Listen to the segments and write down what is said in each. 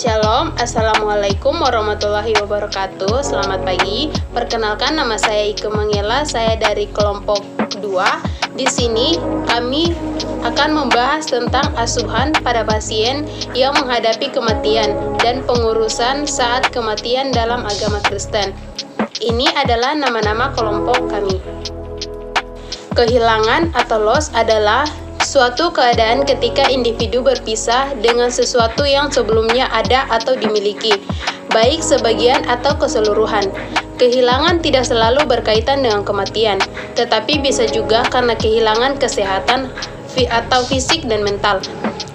Shalom, Assalamualaikum warahmatullahi wabarakatuh. Selamat pagi. Perkenalkan, nama saya Ike Mangela. Saya dari kelompok 2. Di sini kami akan membahas tentang asuhan pada pasien yang menghadapi kematian dan pengurusan saat kematian dalam agama Kristen. Ini adalah nama-nama kelompok kami. Kehilangan atau loss adalah suatu keadaan ketika individu berpisah dengan sesuatu yang sebelumnya ada atau dimiliki, baik sebagian atau keseluruhan. Kehilangan tidak selalu berkaitan dengan kematian, tetapi bisa juga karena kehilangan kesehatan atau fisik dan mental.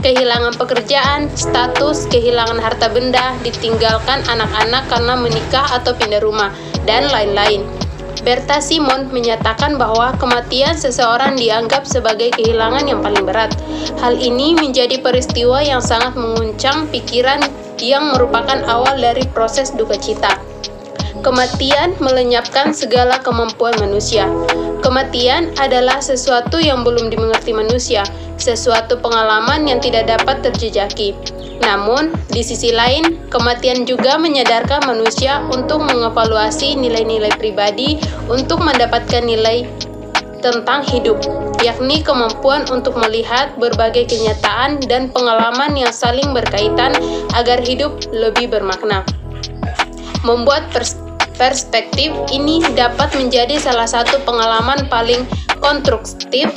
Kehilangan pekerjaan, status, kehilangan harta benda, ditinggalkan anak-anak karena menikah atau pindah rumah, dan lain-lain. Berta Simon menyatakan bahwa kematian seseorang dianggap sebagai kehilangan yang paling berat. Hal ini menjadi peristiwa yang sangat menguncang pikiran yang merupakan awal dari proses duka cita. Kematian melenyapkan segala kemampuan manusia. Kematian adalah sesuatu yang belum dimengerti manusia, sesuatu pengalaman yang tidak dapat terjejaki. Namun, di sisi lain, kematian juga menyadarkan manusia untuk mengevaluasi nilai-nilai pribadi untuk mendapatkan nilai tentang hidup, yakni kemampuan untuk melihat berbagai kenyataan dan pengalaman yang saling berkaitan agar hidup lebih bermakna. Membuat perspektif ini dapat menjadi salah satu pengalaman paling konstruktif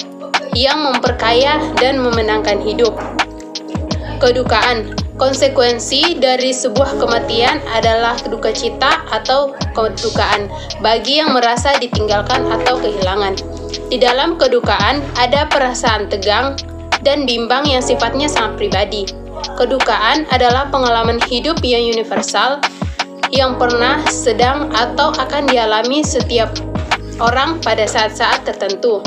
yang memperkaya dan memenangkan hidup. Kedukaan. Konsekuensi dari sebuah kematian adalah duka cita atau kedukaan bagi yang merasa ditinggalkan atau kehilangan. Di dalam kedukaan ada perasaan tegang dan bimbang yang sifatnya sangat pribadi. Kedukaan adalah pengalaman hidup yang universal yang pernah, sedang, atau akan dialami setiap orang pada saat-saat tertentu.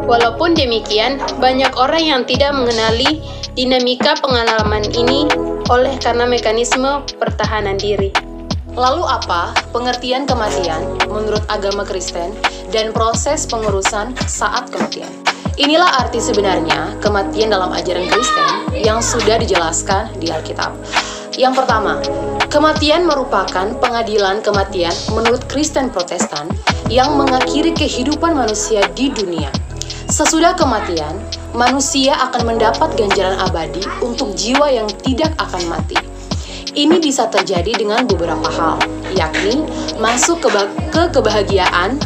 Walaupun demikian, banyak orang yang tidak mengenali dinamika pengalaman ini oleh karena mekanisme pertahanan diri. Lalu apa pengertian kematian menurut agama Kristen dan proses pengurusan saat kematian? Inilah arti sebenarnya kematian dalam ajaran Kristen yang sudah dijelaskan di Alkitab. Yang pertama, kematian merupakan pengadilan kematian menurut Kristen Protestan yang mengakhiri kehidupan manusia di dunia. Sesudah kematian, manusia akan mendapat ganjaran abadi untuk jiwa yang tidak akan mati. Ini bisa terjadi dengan beberapa hal, yakni masuk ke kebahagiaan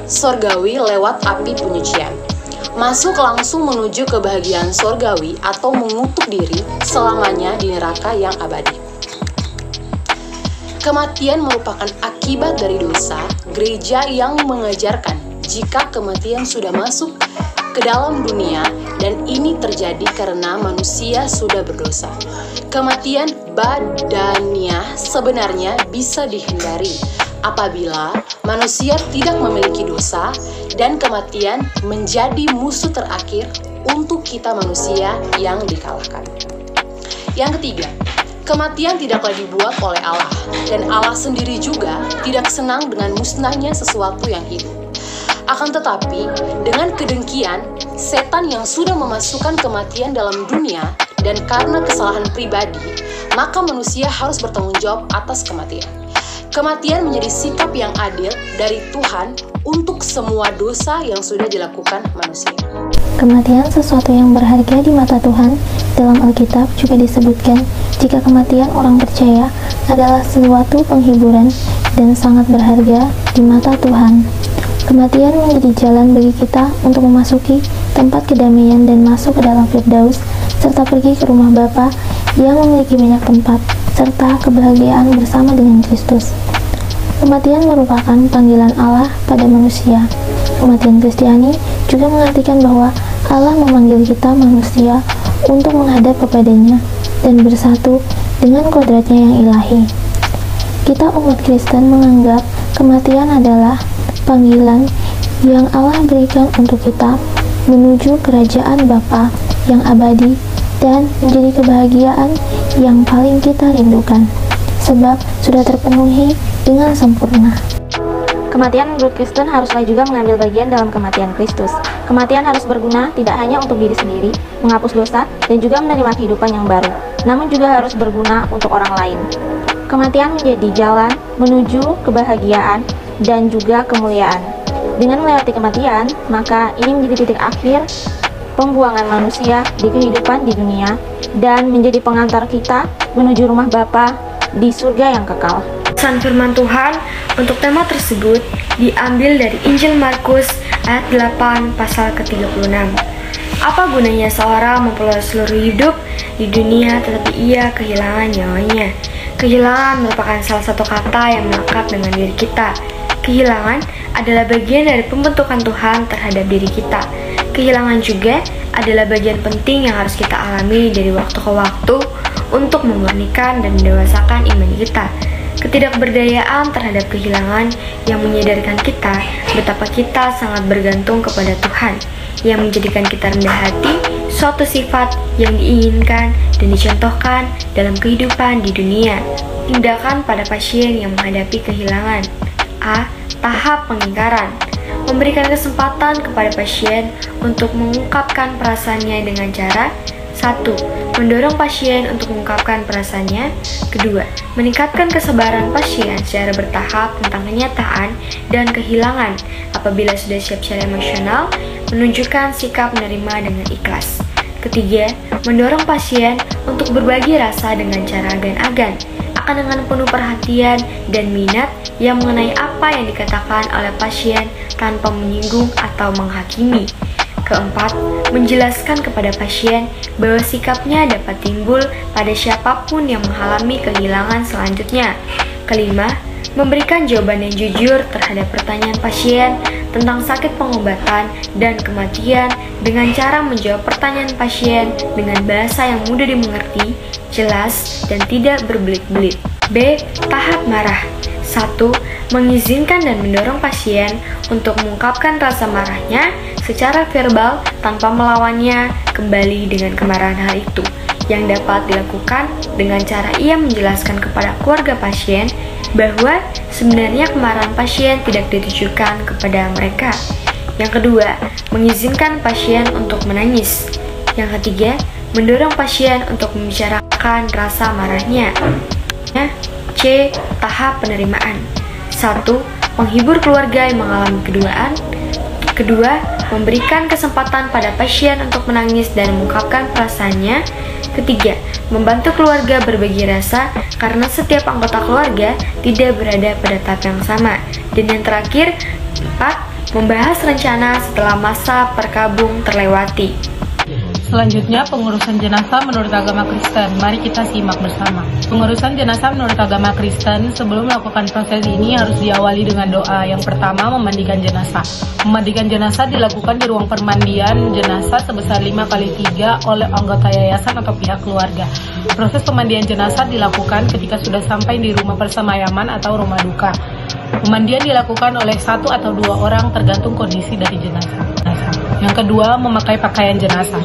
sorgawi lewat api penyucian, masuk langsung menuju kebahagiaan sorgawi atau mengutuk diri selamanya di neraka yang abadi. Kematian merupakan akibat dari dosa. Gereja yang mengajarkan jika kematian sudah masuk ke dalam dunia dan ini terjadi karena manusia sudah berdosa. Kematian badaniah sebenarnya bisa dihindari apabila manusia tidak memiliki dosa dan kematian menjadi musuh terakhir untuk kita manusia yang dikalahkan. Yang ketiga, kematian tidaklah dibuat oleh Allah dan Allah sendiri juga tidak senang dengan musnahnya sesuatu yang hidup. Akan tetapi, dengan kedengkian, setan yang sudah memasukkan kematian dalam dunia dan karena kesalahan pribadi, maka manusia harus bertanggung jawab atas kematian. Kematian menjadi sikap yang adil dari Tuhan untuk semua dosa yang sudah dilakukan manusia. Kematian sesuatu yang berharga di mata Tuhan. Dalam Alkitab juga disebutkan jika kematian orang percaya adalah sesuatu penghiburan dan sangat berharga di mata Tuhan. Kematian menjadi jalan bagi kita untuk memasuki tempat kedamaian dan masuk ke dalam Firdaus, serta pergi ke rumah Bapa yang memiliki banyak tempat, serta kebahagiaan bersama dengan Kristus. Kematian merupakan panggilan Allah pada manusia. Kematian Kristiani juga mengartikan bahwa Allah memanggil kita manusia untuk menghadap kepadanya dan bersatu dengan kodratnya yang ilahi. Kita umat Kristen menganggap kematian adalah panggilan yang Allah berikan untuk kita menuju kerajaan Bapa yang abadi dan menjadi kebahagiaan yang paling kita rindukan, sebab sudah terpenuhi dengan sempurna. Kematian menurut Kristen haruslah juga mengambil bagian dalam kematian Kristus. Kematian harus berguna tidak hanya untuk diri sendiri, menghapus dosa, dan juga menerima kehidupan yang baru. namun juga harus berguna untuk orang lain. Kematian menjadi jalan menuju kebahagiaan dan juga kemuliaan. Dengan melewati kematian, maka ini menjadi titik akhir pembuangan manusia di kehidupan di dunia dan menjadi pengantar kita menuju rumah Bapa di surga yang kekal. Pesan firman Tuhan untuk tema tersebut diambil dari Injil Markus ayat 8 pasal ke-36. Apa gunanya seorang memperoleh seluruh hidup di dunia tetapi ia kehilangan nyawanya? Kehilangan merupakan salah satu kata yang melekat dengan diri kita. Kehilangan adalah bagian dari pembentukan Tuhan terhadap diri kita. Kehilangan juga adalah bagian penting yang harus kita alami dari waktu ke waktu untuk memurnikan dan mendewasakan iman kita. Ketidakberdayaan terhadap kehilangan yang menyadarkan kita betapa kita sangat bergantung kepada Tuhan, yang menjadikan kita rendah hati, suatu sifat yang diinginkan dan dicontohkan dalam kehidupan di dunia. Tindakan pada pasien yang menghadapi kehilangan. A. Tahap pengingkaran. Memberikan kesempatan kepada pasien untuk mengungkapkan perasaannya dengan cara 1. Mendorong pasien untuk mengungkapkan perasaannya. 2. Meningkatkan kesabaran pasien secara bertahap tentang kenyataan dan kehilangan. Apabila sudah siap secara emosional, menunjukkan sikap menerima dengan ikhlas. 3. Mendorong pasien untuk berbagi rasa dengan cara agan-agan, akan dengan penuh perhatian dan minat yang mengenai apa yang dikatakan oleh pasien tanpa menyinggung atau menghakimi. 4. Menjelaskan kepada pasien bahwa sikapnya dapat timbul pada siapapun yang mengalami kehilangan selanjutnya. 5. Memberikan jawaban yang jujur terhadap pertanyaan pasien tentang sakit pengobatan dan kematian dengan cara menjawab pertanyaan pasien dengan bahasa yang mudah dimengerti, jelas, dan tidak berbelit-belit. B. Tahap marah. 1. Mengizinkan dan mendorong pasien untuk mengungkapkan rasa marahnya secara verbal tanpa melawannya kembali dengan kemarahan hal itu, yang dapat dilakukan dengan cara ia menjelaskan kepada keluarga pasien bahwa sebenarnya kemarahan pasien tidak ditujukan kepada mereka. Yang kedua, mengizinkan pasien untuk menangis. Yang ketiga, mendorong pasien untuk membicarakan rasa marahnya. C. Tahap penerimaan. 1. Menghibur keluarga yang mengalami keduaan. Kedua, memberikan kesempatan pada pasien untuk menangis dan mengungkapkan perasaannya. Ketiga, membantu keluarga berbagi rasa karena setiap anggota keluarga tidak berada pada tahap yang sama. Dan yang terakhir, 4. Membahas rencana setelah masa perkabung terlewati. Selanjutnya, pengurusan jenazah menurut agama Kristen. Mari kita simak bersama. Pengurusan jenazah menurut agama Kristen, sebelum melakukan proses ini harus diawali dengan doa. Yang pertama, memandikan jenazah. Memandikan jenazah dilakukan di ruang permandian jenazah sebesar 5x3 oleh anggota yayasan atau pihak keluarga. Proses pemandian jenazah dilakukan ketika sudah sampai di rumah persemayaman atau rumah duka. Pemandian dilakukan oleh 1 atau 2 orang tergantung kondisi dari jenazah. Yang kedua, memakai pakaian jenazah.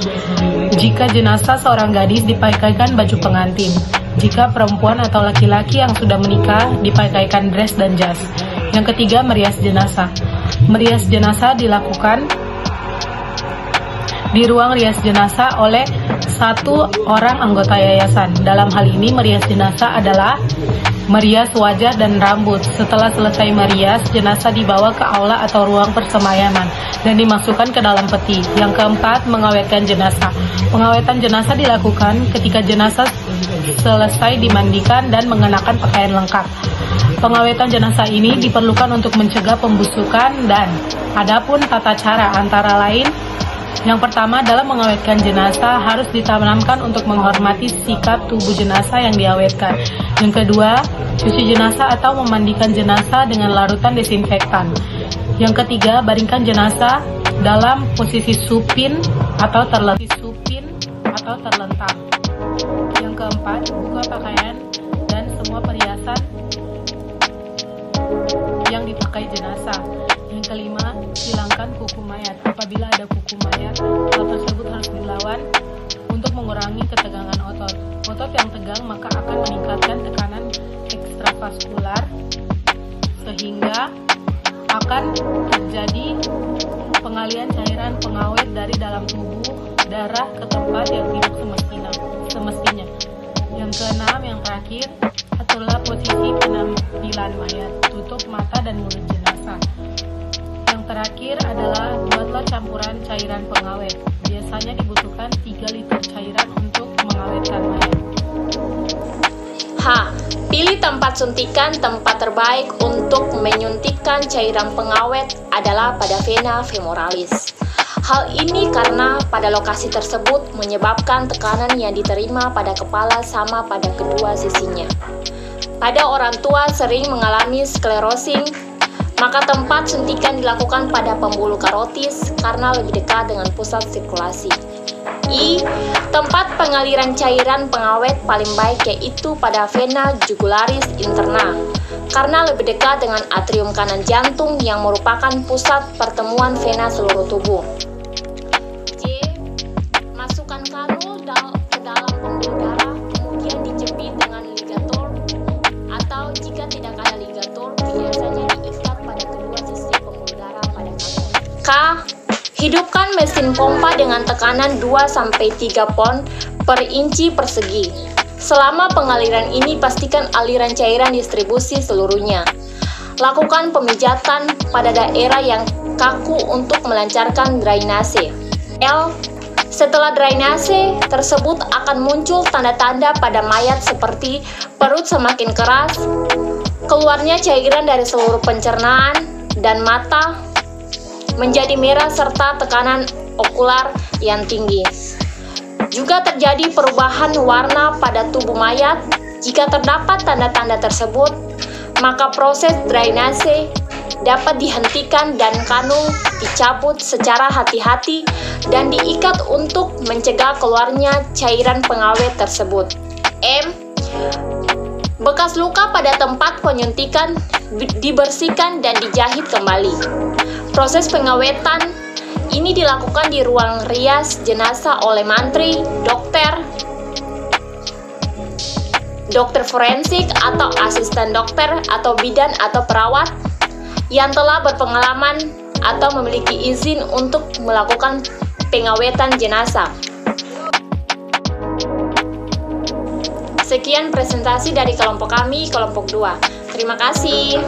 Jika jenazah seorang gadis, dipakaikan baju pengantin. Jika perempuan atau laki-laki yang sudah menikah, dipakaikan dress dan jas. Yang ketiga, merias jenazah. Merias jenazah dilakukan di ruang rias jenazah oleh 1 orang anggota yayasan. Dalam hal ini, merias jenazah adalah merias wajah dan rambut. Setelah selesai merias, jenazah dibawa ke aula atau ruang persemayaman dan dimasukkan ke dalam peti. Yang keempat, mengawetkan jenazah. Pengawetan jenazah dilakukan ketika jenazah selesai dimandikan dan mengenakan pakaian lengkap. Pengawetan jenazah ini diperlukan untuk mencegah pembusukan dan adapun tata cara antara lain, yang pertama dalam mengawetkan jenazah harus ditanamkan untuk menghormati sikap tubuh jenazah yang diawetkan. Yang kedua, cuci jenazah atau memandikan jenazah dengan larutan desinfektan. Yang ketiga, baringkan jenazah dalam posisi supin atau terlentang. Yang keempat, buka pakaian dan semua perhiasan yang dipakai jenazah. Yang kelima, hilangkan kuku mayat. Apabila ada kuku mayat, hal tersebut harus dilawan untuk mengurangi ketegangan otot. Otot yang tegang maka akan meningkatkan tekanan ekstravaskular sehingga akan terjadi pengalian cairan pengawet dari dalam tubuh darah ke tempat yang tidak semestinya. terakhir, aturlah posisi penampilan mayat, tutup mata dan mulut jenazah. Yang terakhir adalah buatlah campuran cairan pengawet. Biasanya dibutuhkan 3 liter cairan untuk mengawetkan mayat. H. Pilih tempat suntikan. Tempat terbaik untuk menyuntikkan cairan pengawet adalah pada vena femoralis. Hal ini karena pada lokasi tersebut menyebabkan tekanan yang diterima pada kepala sama pada kedua sisinya. Pada orang tua sering mengalami sklerosing, maka tempat suntikan dilakukan pada pembuluh karotis karena lebih dekat dengan pusat sirkulasi. I. Tempat pengaliran cairan pengawet paling baik yaitu pada vena jugularis interna karena lebih dekat dengan atrium kanan jantung yang merupakan pusat pertemuan vena seluruh tubuh. J. Masukkan kanul ke dalam pembuluh darah, kemudian dijepit dengan ligator, atau jika tidak ada ligator, biasanya diikat pada kedua sisi pembuluh darah pada kanul. K. Hidupkan mesin pompa dengan tekanan 2-3 pon per inci persegi. Selama pengaliran ini, pastikan aliran cairan distribusi seluruhnya. Lakukan pemijatan pada daerah yang kaku untuk melancarkan drainase. L. Setelah drainase tersebut akan muncul tanda-tanda pada mayat seperti perut semakin keras, keluarnya cairan dari seluruh pencernaan, dan mata menjadi merah serta tekanan okular yang tinggi. Juga terjadi perubahan warna pada tubuh mayat. Jika terdapat tanda-tanda tersebut, maka proses drainase dapat dihentikan dan kanul dicabut secara hati-hati dan diikat untuk mencegah keluarnya cairan pengawet tersebut. M. Bekas luka pada tempat penyuntikan dibersihkan dan dijahit kembali. Proses pengawetan ini dilakukan di ruang rias jenazah oleh mantri, dokter forensik atau asisten dokter atau bidan atau perawat yang telah berpengalaman atau memiliki izin untuk melakukan pengawetan jenazah. Sekian presentasi dari kelompok kami, kelompok 2. Terima kasih.